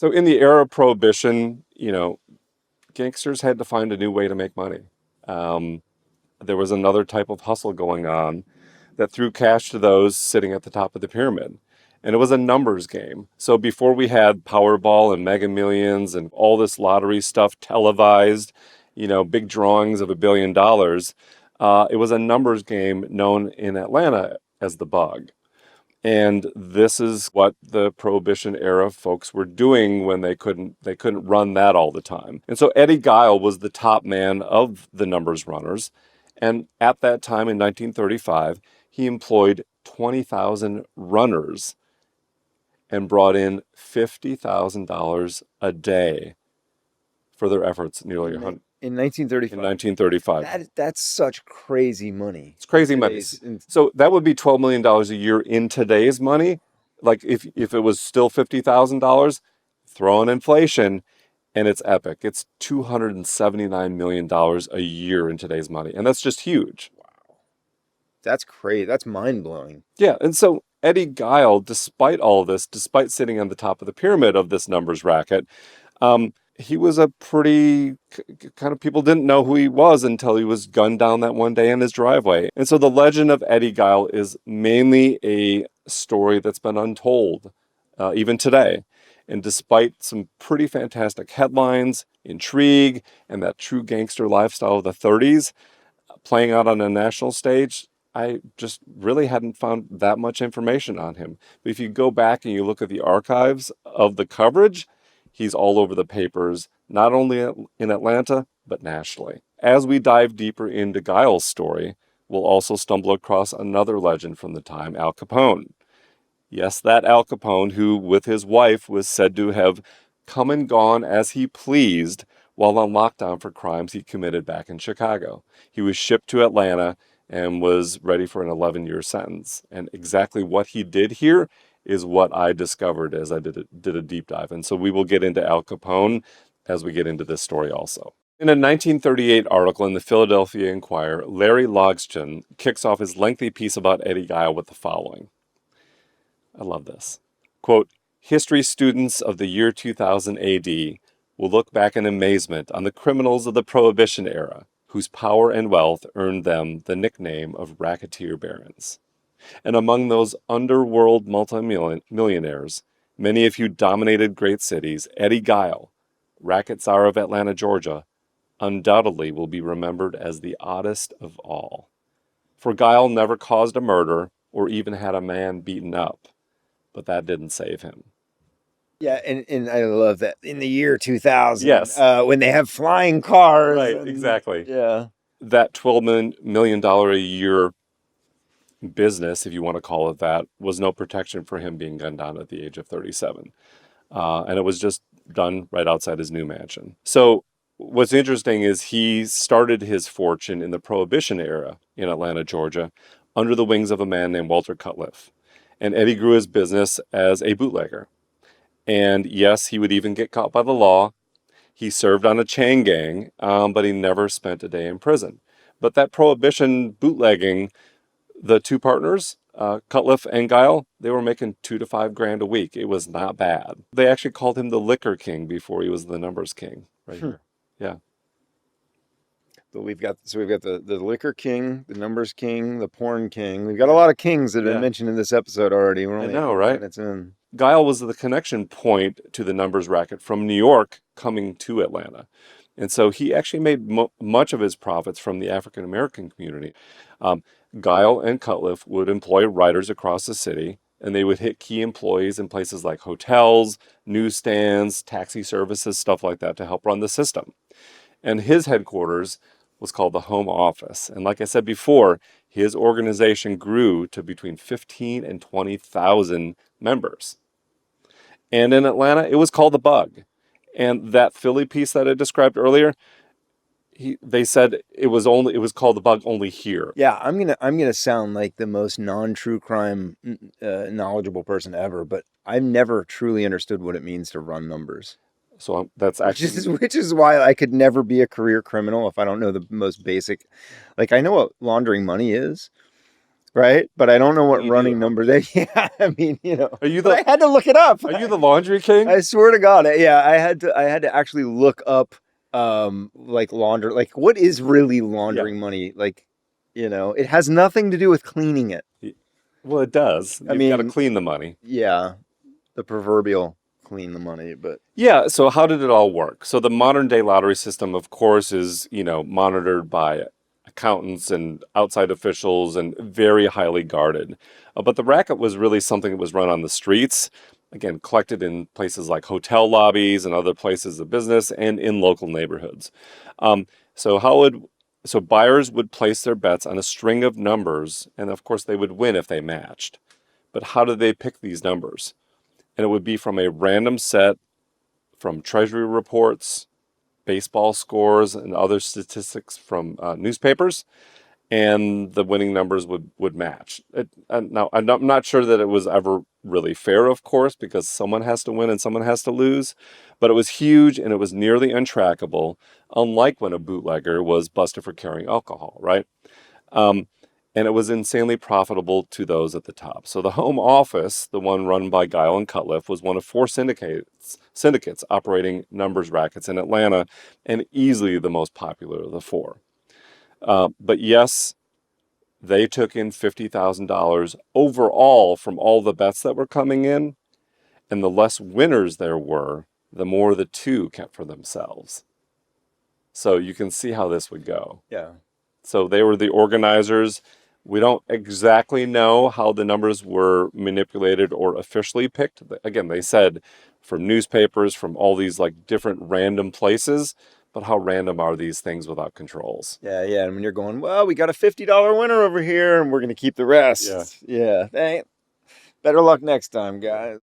So in the era of Prohibition, gangsters had to find a new way to make money. Um, there was another type of hustle going on that threw cash to those sitting at the top of the pyramid. And it was a numbers game. So before we had Powerball and Mega Millions and all this lottery stuff televised, big drawings of $1 billion, it was a numbers game known in Atlanta as the bug. And this is what the Prohibition era folks were doing when they couldn't run that all the time. And so Eddie Guyol was the top man of the numbers runners. And at that time in 1935, he employed 20,000 runners and brought in $50,000 a day for their efforts nearly in 1935. in 1935. That's such crazy money. It's crazy money. So that would be $12 million a year in today's money. Like if it was still $50,000, throw in inflation, and it's epic. It's $279 million a year in today's money. And that's just huge. Wow. That's crazy. That's mind-blowing. Yeah. And so Eddie Guyol, despite all of this, despite sitting on the top of the pyramid of this numbers racket, he was a pretty kind of, people didn't know who he was until he was gunned down that one day in his driveway. And so the legend of Eddie Guyol is mainly a story that's been untold even today. And despite some pretty fantastic headlines, intrigue, and that true gangster lifestyle of the 30s playing out on a national stage, I just really hadn't found that much information on him. But if you go back and you look at the archives of the coverage, he's all over the papers, not only in Atlanta, but nationally. As we dive deeper into Guyol's story, we'll also stumble across another legend from the time, Al Capone. Yes, that Al Capone, who with his wife was said to have come and gone as he pleased while on lockdown for crimes he committed back in Chicago. He was shipped to Atlanta and was ready for an 11-year sentence. And exactly what he did here is what I discovered as I did a deep dive. And so we will get into Al Capone as we get into this story also. In a 1938 article in the Philadelphia Inquirer, Larry Logston kicks off his lengthy piece about Eddie Guyol with the following. I love this. Quote, history students of the year 2000 AD will look back in amazement on the criminals of the Prohibition era, whose power and wealth earned them the nickname of racketeer barons. And among those underworld multimillionaires, many of who dominated great cities, Eddie Guyol, racket czar of Atlanta, Georgia, undoubtedly will be remembered as the oddest of all. For Guyol never caused a murder or even had a man beaten up, but that didn't save him. Yeah, and I love that. In the year 2000, yes, when they have flying cars. Right, exactly. Yeah. That $12 million a year business, if you want to call it that, was no protection for him being gunned down at the age of 37. And it was just done right outside his new mansion. So what's interesting is he started his fortune in the Prohibition era in Atlanta, Georgia, under the wings of a man named Walter Cutliff. And Eddie grew his business as a bootlegger. And yes, he would even get caught by the law. He served on a chain gang, but he never spent a day in prison. But that Prohibition bootlegging, the two partners, Cutliff and Guyol, they were making $2,000 to $5,000 a week. It was not bad. They actually called him the Liquor King before he was the Numbers King. Right here. Yeah. But we've got the Liquor King, the Numbers King, the Porn King. We've got a lot of kings that have been mentioned in this episode already. We're only I know, right? Minutes in. Guyol was the connection point to the numbers racket from New York coming to Atlanta. And so he actually made much of his profits from the African-American community. Guyol and Cutliff would employ writers across the city, and they would hit key employees in places like hotels, newsstands, taxi services, stuff like that to help run the system. And his headquarters was called the Home Office. And like I said before, his organization grew to between 15 and 20,000 members. And in Atlanta, it was called the Bug. And that Philly piece that I described earlier, they said it was called the Bug only here. Yeah, I'm gonna sound like the most non-true crime knowledgeable person ever, but I've never truly understood what it means to run numbers. So that's actually... Which is why I could never be a career criminal if I don't know the most basic. Like, I know what laundering money is, right? But I don't know what You running do, huh? number they. Yeah, I mean, Are you but the I had to look it up. Are you the laundry king? I swear to God, yeah, I had to actually look up, like like what is really Yeah. laundering money? Like, it has nothing to do with cleaning it. Well, it does. I You've got to mean, clean the money. yeah, the proverbial clean the money, but Yeah, so how did it all work? So the modern day lottery system, of course, is, monitored by accountants and outside officials and very highly guarded. But the racket was really something that was run on the streets, again, collected in places like hotel lobbies and other places of business and in local neighborhoods. Um, so how would so buyers would place their bets on a string of numbers, and of course they would win if they matched. But how did they pick these numbers? And it would be from a random set from treasury reports, baseball scores, and other statistics from newspapers, and the winning numbers would match. Now, I'm not sure that it was ever really fair, of course, because someone has to win and someone has to lose, but it was huge and it was nearly untrackable, unlike when a bootlegger was busted for carrying alcohol, right? Um, and it was insanely profitable to those at the top. So the home office, the one run by Guyol and Cutliff, was one of four syndicates operating numbers rackets in Atlanta, and easily the most popular of the four. But yes, they took in $50,000 overall from all the bets that were coming in, and the less winners there were, the more the two kept for themselves. So you can see how this would go. yeah. So they were the organizers. We don't exactly know how the numbers were manipulated or officially picked. Again, they said from newspapers, from all these like different random places, but how random are these things without controls? Yeah, yeah. And when you're going, well, we got a $50 winner over here and we're going to keep the Yeah. rest. Yeah. Better luck next time, guys.